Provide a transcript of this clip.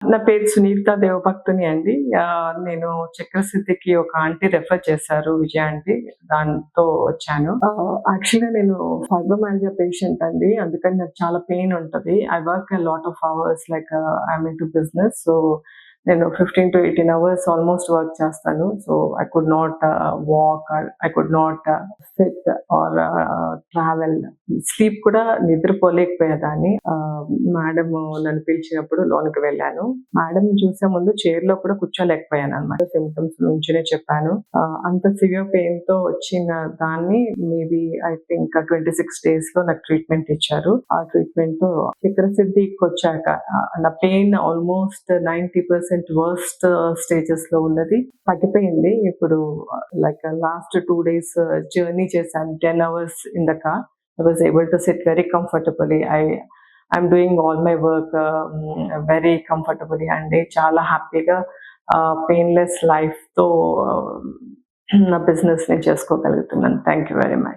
నా పేరు సునీత దేవభక్తుని అండి. నేను చక్రసిద్ధికి ఒక ఆంటీ రెఫర్ చేశారు, విజయ ఆంటీ. దాంతో వచ్చాను. యాక్చువల్‌గా నేను ఫైబ్రోమైల్జియా పేషెంట్ అండి. అందుకని నాకు చాలా పెయిన్ ఉంటది. I work a lot of hours like I'm into business. So, నేను 15-18 అవర్స్ ఆల్మోస్ట్ వర్క్ చేస్తాను. So, I could not walk are I could not sit or travel. Sleep కూడా నిద్రపోలేకపోయేదాన్ని. మేడం నన్ను పిలిచినప్పుడు లోనికి వెళ్ళాను. మేడం చూసే ముందు చైర్‌లో కూడా కూర్చోలేకపోయానన్నమాట. సింప్టమ్స్ నుంచినే చెప్పాను. అంత సివియర్ పెయిన్‌తో వచ్చిన దాన్ని మేబీ ఐ థింక్ 26 డేస్‌లో నాకు ట్రీట్మెంట్ ఇచ్చారు. ఆ ట్రీట్మెంట్‌తో చక్రసిద్ధికొచ్చాక నా పెయిన్ ఆల్మోస్ట్ 90% వర్స్ట్ స్టేజెస్‌లో ఉన్నది తగ్గిపోయింది. ఇప్పుడు లైక్ లాస్ట్ 2 డేస్ జర్నీ చేశాను. 10 hours in the car. I was able to sit very comfortably. I'm doing all my work very comfortably and చాలా హ్యాపీగా పెయిన్‌లెస్ లైఫ్‌తో నా బిజినెస్‌ని చేసుకోగలుగుతున్నాను. Thank you very much.